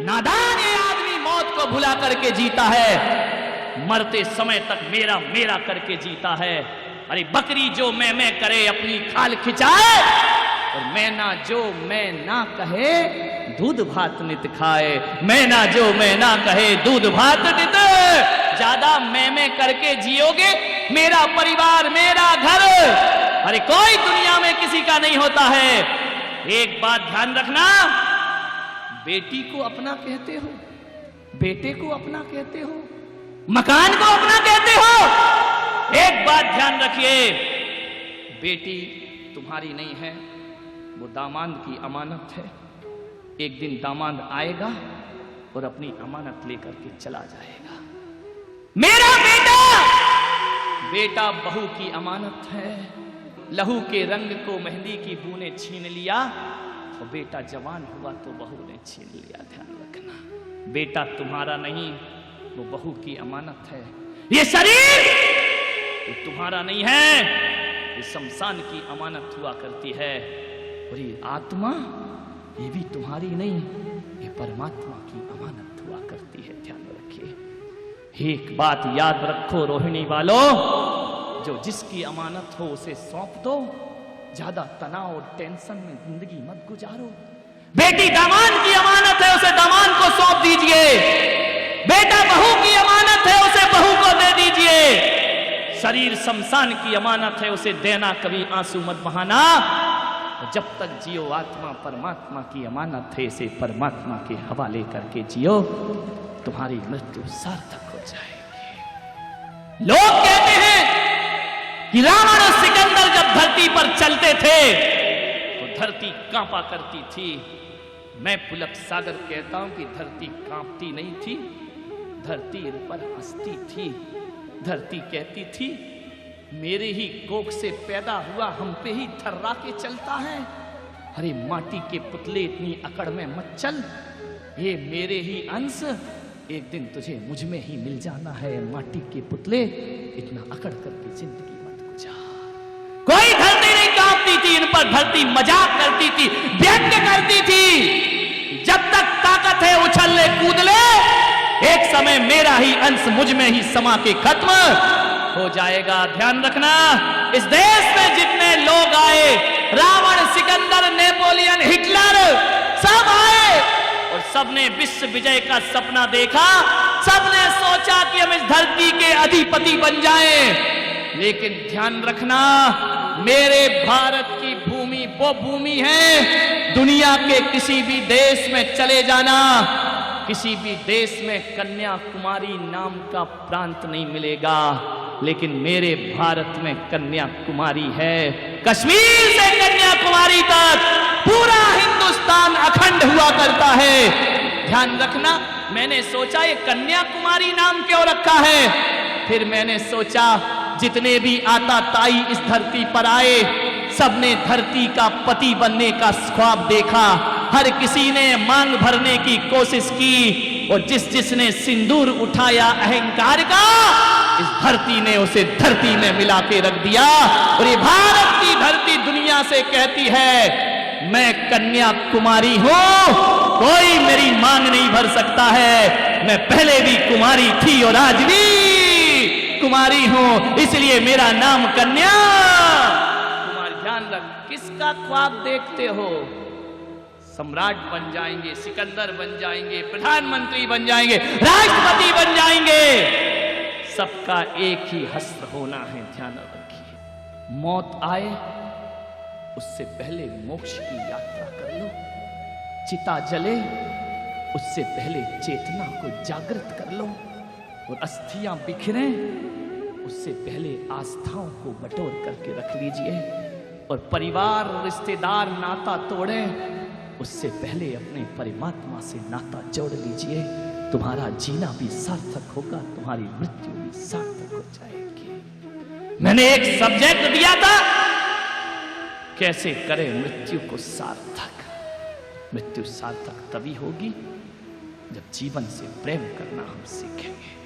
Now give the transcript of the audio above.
नादान ये आदमी मौत को भुला करके जीता है, मरते समय तक मेरा मेरा करके जीता है। अरे बकरी जो मैं करे अपनी खाल खिंचाए, और मैना जो मैं ना कहे दूध भात नित खाए। मैना जो मैं ना कहे दूध भात नित, ज्यादा मैं करके जियोगे, मेरा परिवार मेरा घर, अरे कोई दुनिया में किसी का नहीं होता है। एक बात ध्यान रखना, बेटी को अपना कहते हो, बेटे को अपना कहते हो, मकान को अपना कहते हो। एक बात ध्यान रखिए, बेटी तुम्हारी नहीं है, वो दामाद की अमानत है। एक दिन दामाद आएगा और अपनी अमानत लेकर के चला जाएगा। मेरा बेटा, बेटा बहू की अमानत है। लहू के रंग को मेहंदी की बू ने छीन लिया, और बेटा जवान हुआ तो बहू ने छीन लिया। ध्यान रखना, बेटा तुम्हारा नहीं, वो बहू की अमानत है। ये शरीर ये तुम्हारा नहीं है, ये शमशान की अमानत हुआ करती है। और ये आत्मा ये भी तुम्हारी नहीं, ये परमात्मा की अमानत हुआ करती है। ध्यान रखिए, एक बात याद रखो रोहिणी वालों, जो जिसकी अमानत हो उसे सौंप दो, ज्यादा तनाव और टेंशन में जिंदगी मत गुजारो। बेटी दामाद की अमानत है, उसे दामाद को सौंप दीजिए। बेटा बहू की अमानत है, उसे बहू को दे दीजिए। शरीर शमशान की अमानत है, उसे देना, कभी आंसू मत बहाना। जब तक जियो आत्मा परमात्मा की अमानत है, इसे परमात्मा के हवाले करके जियो, तुम्हारी मृत्यु सार्थक हो जाएगी। लोग कहते हैं कि रावण और सिकंदर जब धरती पर चलते थे तो धरती कांपा करती थी। मैं पुलक सागर कहता हूं कि धरती कांपती नहीं थी, धरती इन पर हंसती थी। धरती कहती थी मेरे ही कोख से पैदा हुआ, हम पे ही थर्रा के चलता है। अरे माटी के पुतले इतनी अकड़ में मत चल, ये मेरे ही अंश, एक दिन तुझे मुझ में ही मिल जाना है। माटी के पुतले इतना अकड़ करके जिंदगी मत गुजार। कोई धरती नहीं कांपती थी, इन पर धरती मजाक करती थी, व्यंग्य करती थी। जब तक ताकत है उछल ले कूद ले, एक समय मेरा ही अंश मुझ में ही समा के खत्म हो जाएगा। ध्यान रखना, इस देश में जितने लोग आए, रावण, सिकंदर, नेपोलियन, हिटलर, सब आए और सबने विश्व विजय का सपना देखा। सबने सोचा कि हम इस धरती के अधिपति बन जाएं। लेकिन ध्यान रखना, मेरे भारत की भूमि वो भूमि है, दुनिया के किसी भी देश में चले जाना, किसी भी देश में कन्याकुमारी नाम का प्रांत नहीं मिलेगा, लेकिन मेरे भारत में कन्याकुमारी है। कश्मीर से कन्याकुमारी तक पूरा हिंदुस्तान अखंड हुआ करता है। ध्यान रखना, मैंने सोचा ये कन्याकुमारी नाम क्यों रखा है। फिर मैंने सोचा जितने भी आता ताई इस धरती पर आए, सबने धरती का पति बनने का ख्वाब देखा। हर किसी ने मांग भरने की कोशिश की, और जिसने सिंदूर उठाया अहंकार का, इस धरती ने उसे धरती में मिला के रख दिया। और ये भारत की धरती दुनिया से कहती है मैं कन्याकुमारी हूं, कोई मेरी मांग नहीं भर सकता है। मैं पहले भी कुमारी थी और आज भी कुमारी हूं, इसलिए मेरा नाम कन्या कुमारी। ध्यान रख, किसका ख्वाब देखते हो? सम्राट बन जाएंगे, सिकंदर बन जाएंगे, प्रधानमंत्री बन जाएंगे, राष्ट्रपति बन जाएंगे, सबका एक ही हस्त्र होना है। ध्यान रखिए, मौत आए उससे पहले मोक्ष की यात्रा कर लो। चिता जले उससे पहले चेतना को जागृत कर लो, और अस्थियां बिखरे उससे पहले आस्थाओं को बटोर करके रख लीजिए। और परिवार रिश्तेदार नाता तोड़े उससे पहले अपने परमात्मा से नाता जोड़ लीजिए। तुम्हारा जीना भी सार्थक होगा, तुम्हारी मृत्यु भी सार्थक हो जाएगी। मैंने एक सब्जेक्ट दिया था, कैसे करें मृत्यु को सार्थक। मृत्यु सार्थक तभी होगी जब जीवन से प्रेम करना हम सीखेंगे।